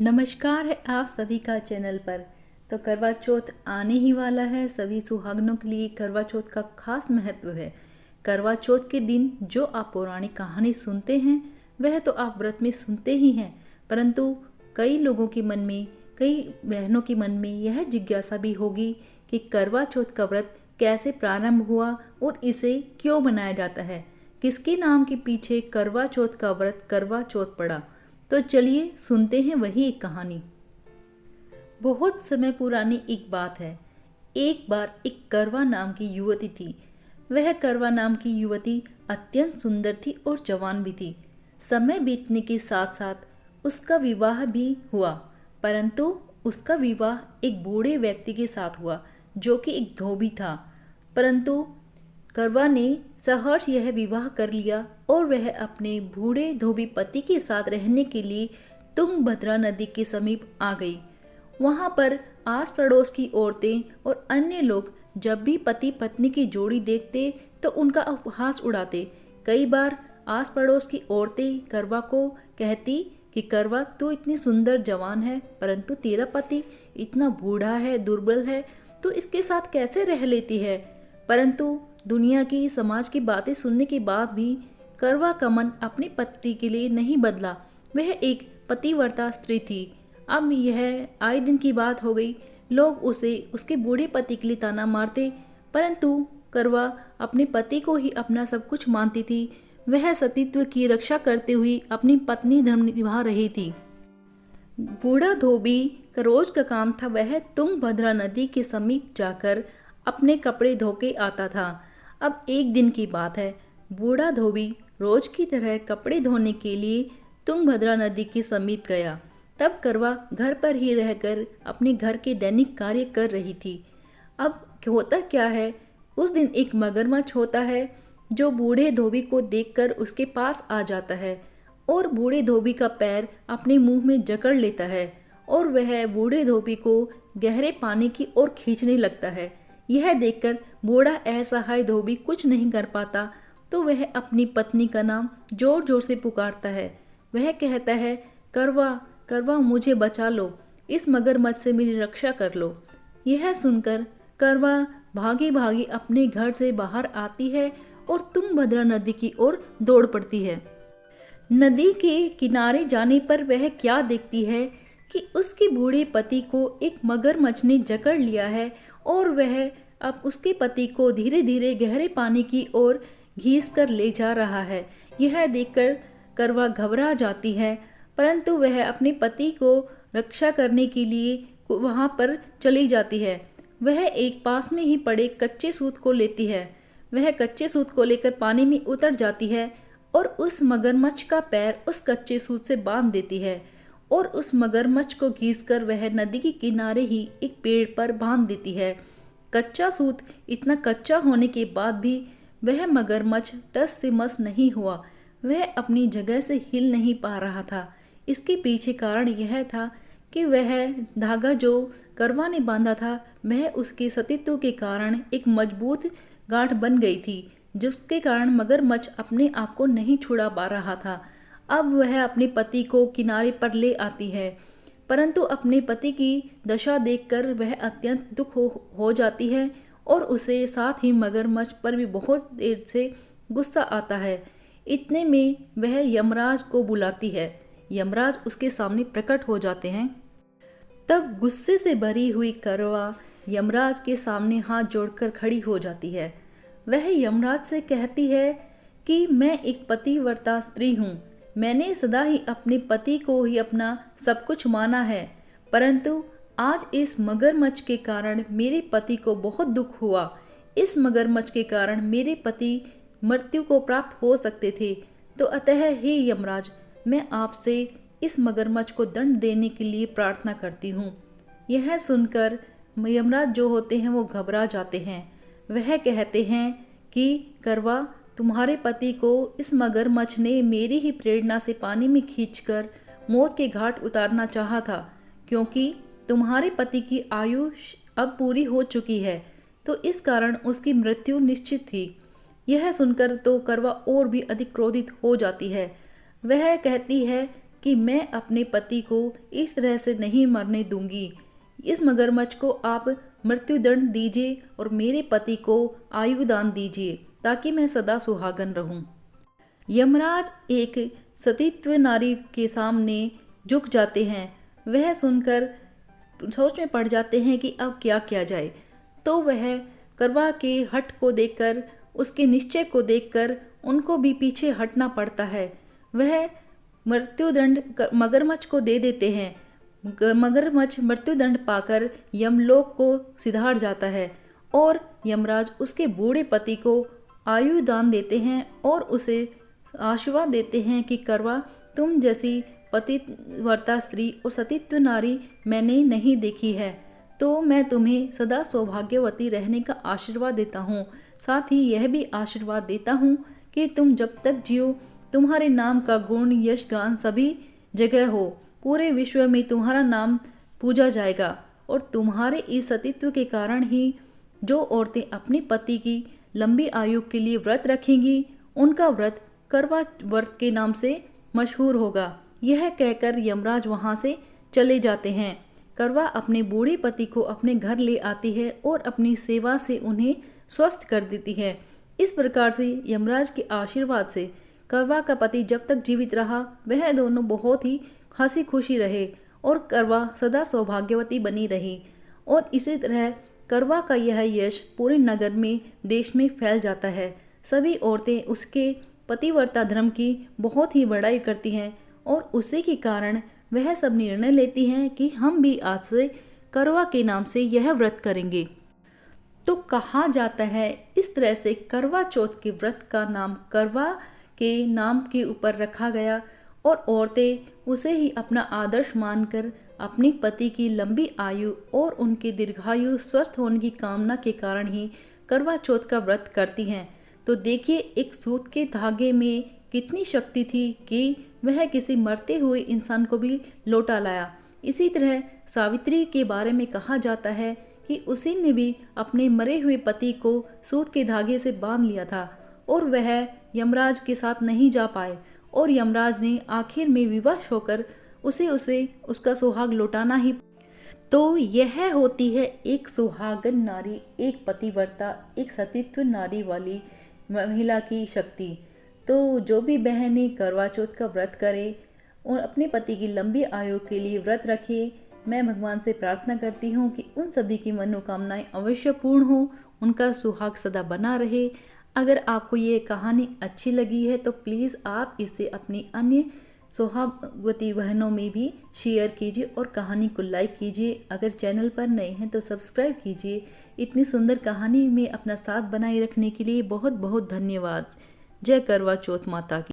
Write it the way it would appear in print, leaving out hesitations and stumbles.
नमस्कार है आप सभी का चैनल पर। तो करवा चौथ आने ही वाला है। सभी सुहागनों के लिए करवा चौथ का खास महत्व है। करवा चौथ के दिन जो आप पौराणिक कहानी सुनते हैं वह तो आप व्रत में सुनते ही हैं, परंतु कई लोगों के मन में, कई बहनों के मन में यह जिज्ञासा भी होगी कि करवा चौथ का व्रत कैसे प्रारंभ हुआ और इसे क्यों मनाया जाता है, किसके नाम के पीछे करवा चौथ का व्रत करवा चौथ पड़ा। तो चलिए सुनते हैं वही एक कहानी। बहुत समय पुरानी एक बात है। एक बार एक करवा नाम की युवती थी। वह करवा नाम की युवती अत्यंत सुंदर थी और जवान भी थी। समय बीतने के साथ साथ उसका विवाह भी हुआ, परंतु उसका विवाह एक बूढ़े व्यक्ति के साथ हुआ जो कि एक धोबी था। परंतु करवा ने सहर्ष यह विवाह कर लिया और वह अपने बूढ़े धोबी पति के साथ रहने के लिए तुंगभद्रा नदी के समीप आ गई। वहां पर आस पड़ोस की औरतें और अन्य लोग जब भी पति पत्नी की जोड़ी देखते तो उनका उपहास उड़ाते। कई बार आस पड़ोस की औरतें करवा को कहती कि करवा तू इतनी सुंदर जवान है, परंतु तेरा पति इतना बूढ़ा है, दुर्बल है, तो इसके साथ कैसे रह लेती है। परंतु दुनिया की, समाज की बातें सुनने के बाद भी करवा का मन अपने पति के लिए नहीं बदला। वह एक पतिव्रता स्त्री थी। अब यह आए दिन की बात हो गई। लोग उसे उसके बूढ़े पति के लिए ताना मारते, परंतु करवा अपने पति को ही अपना सब कुछ मानती थी। वह सतीत्व की रक्षा करते हुए अपनी पत्नी धर्म निभा रही थी। बूढ़ा धोबी का रोज का काम था वह तुंगभद्रा नदी के समीप जाकर अपने कपड़े धो के आता था। अब एक दिन की बात है, बूढ़ा धोबी रोज की तरह कपड़े धोने के लिए तुंगभद्रा नदी के समीप गया। तब करवा घर पर ही रहकर अपने घर के दैनिक कार्य कर रही थी। अब होता क्या है, उस दिन एक मगरमच्छ होता है जो बूढ़े धोबी को देखकर उसके पास आ जाता है और बूढ़े धोबी का पैर अपने मुंह में जकड़ लेता है और वह बूढ़े धोबी को गहरे पानी की ओर खींचने लगता है। यह देखकर बूढ़ा असहाय धोबी कुछ नहीं कर पाता, तो वह अपनी पत्नी का नाम जोर जोर से पुकारता है। वह कहता है, करवा करवा मुझे बचा लो, इस मगरमच्छ से मेरी रक्षा कर लो। यह सुनकर करवा भागी भागी अपने घर से बाहर आती है और तुंगभद्रा नदी की ओर दौड़ पड़ती है। नदी के किनारे जाने पर वह क्या देखती है कि उसके बूढ़े पति को एक मगरमच्छ ने जकड़ लिया है और वह अब उसके पति को धीरे धीरे गहरे पानी की ओर घीस कर ले जा रहा है। यह देखकर करवा घबरा जाती है, परंतु वह अपने पति को रक्षा करने के लिए वहां पर चली जाती है। वह एक पास में ही पड़े कच्चे सूत को लेती है। वह कच्चे सूत को लेकर पानी में उतर जाती है और उस मगरमच्छ का पैर उस कच्चे सूत से बांध देती है और उस मगरमच्छ को घीसकर वह नदी के किनारे ही एक पेड़ पर बांध देती है। कच्चा सूत इतना कच्चा होने के बाद भी वह मगरमच्छ टस से मस नहीं हुआ। वह अपनी जगह से हिल नहीं पा रहा था। इसके पीछे कारण यह था कि वह धागा जो करवा ने बांधा था वह उसके सतीत्व के कारण एक मजबूत गांठ बन गई थी, जिसके कारण मगरमच्छ अपने आप को नहीं छुड़ा पा रहा था। अब वह अपने पति को किनारे पर ले आती है, परंतु अपने पति की दशा देखकर वह अत्यंत दुख हो जाती है और उसे साथ ही मगरमच्छ पर भी बहुत देर से गुस्सा आता है। इतने में वह यमराज को बुलाती है। यमराज उसके सामने प्रकट हो जाते हैं। तब गुस्से से भरी हुई करवा यमराज के सामने हाथ जोड़कर खड़ी हो जाती है। वह यमराज से कहती है कि मैं एक पतिव्रता स्त्री हूँ। मैंने सदा ही अपने पति को ही अपना सब कुछ माना है, परंतु आज इस मगरमच्छ के कारण मेरे पति को बहुत दुख हुआ। इस मगरमच्छ के कारण मेरे पति मृत्यु को प्राप्त हो सकते थे। तो अतः हे यमराज, मैं आपसे इस मगरमच्छ को दंड देने के लिए प्रार्थना करती हूँ। यह सुनकर यमराज जो होते हैं वो घबरा जाते हैं। वह कहते हैं कि करवा, तुम्हारे पति को इस मगरमच्छ ने मेरी ही प्रेरणा से पानी में खींचकर मौत के घाट उतारना चाहा था, क्योंकि तुम्हारे पति की आयु अब पूरी हो चुकी है, तो इस कारण उसकी मृत्यु निश्चित थी। यह सुनकर तो करवा और भी अधिक क्रोधित हो जाती है। वह कहती है कि मैं अपने पति को इस तरह से नहीं मरने दूंगी। इस मगरमच्छ को आप मृत्युदंड दीजिए और मेरे पति को आयुदान दीजिए ताकि मैं सदा सुहागन रहूं। यमराज एक सतीत्व नारी के सामने झुक जाते हैं। वह सुनकर सोच में पड़ जाते हैं कि अब क्या किया जाए। तो वह करवा के हट को देखकर, उसके निश्चय को देखकर उनको भी पीछे हटना पड़ता है। वह मृत्युदंड मगरमच्छ को दे देते हैं। मगरमच्छ मृत्युदंड पाकर यमलोक को सिधार जाता है और यमराज उसके बूढ़े पति को आयुदान देते हैं और उसे आशीर्वाद देते हैं कि करवा, तुम जैसी पतिव्रता स्त्री और सतीत्व नारी मैंने नहीं देखी है, तो मैं तुम्हें सदा सौभाग्यवती रहने का आशीर्वाद देता हूँ। साथ ही यह भी आशीर्वाद देता हूँ कि तुम जब तक जियो तुम्हारे नाम का गुण यश गान सभी जगह हो। पूरे विश्व में तुम्हारा नाम पूजा जाएगा और तुम्हारे इस सतीत्व के कारण ही जो औरतें अपने पति की लंबी आयु के लिए व्रत रखेंगी, उनका व्रत करवा व्रत के नाम से मशहूर होगा। यह कहकर यमराज वहां से चले जाते हैं। करवा अपने बूढ़े पति को अपने घर ले आती है और अपनी सेवा से उन्हें स्वस्थ कर देती है। इस प्रकार से यमराज के आशीर्वाद से करवा का पति जब तक जीवित रहा, वह दोनों बहुत ही हंसी खुशी रहे और करवा सदा सौभाग्यवती बनी रही। और इसी तरह करवा का यह यश पूरे नगर में, देश में फैल जाता है। सभी औरतें उसके पतिव्रता धर्म की बहुत ही बड़ाई करती हैं और उसी के कारण वह सब निर्णय लेती हैं कि हम भी आज से करवा के नाम से यह व्रत करेंगे। तो कहा जाता है इस तरह से करवा चौथ के व्रत का नाम करवा के नाम के ऊपर रखा गया और औरतें उसे ही अपना आदर्श मानकर अपने पति की लंबी आयु और उनके दीर्घायु स्वस्थ होने की कामना के कारण ही करवा चौथ का व्रत करती हैं। तो देखिए, एक सूत के धागे में कितनी शक्ति थी कि वह किसी मरते हुए इंसान को भी लौटा लाया। इसी तरह सावित्री के बारे में कहा जाता है कि उसी ने भी अपने मरे हुए पति को सूत के धागे से बांध लिया था और वह यमराज के साथ नहीं जा पाए और यमराज ने आखिर में विवश होकर उसे उसका सुहाग लौटाना ही। तो यह होती है एक सुहागन नारी, एक पतिव्रता, एक सतीत्व नारी वाली महिला की शक्ति। तो जो भी बहनें करवा चौथ का व्रत करें और अपने पति की लंबी आयु के लिए व्रत रखें, मैं भगवान से प्रार्थना करती हूँ कि उन सभी की मनोकामनाएं अवश्य पूर्ण हो, उनका सुहाग सदा बना रहे। अगर आपको ये कहानी अच्छी लगी है तो प्लीज़ आप इसे अपनी अन्य सुहागवती बहनों में भी शेयर कीजिए और कहानी को लाइक कीजिए। अगर चैनल पर नए हैं तो सब्सक्राइब कीजिए। इतनी सुंदर कहानी में अपना साथ बनाए रखने के लिए बहुत बहुत धन्यवाद। जय करवा चौथ माता की।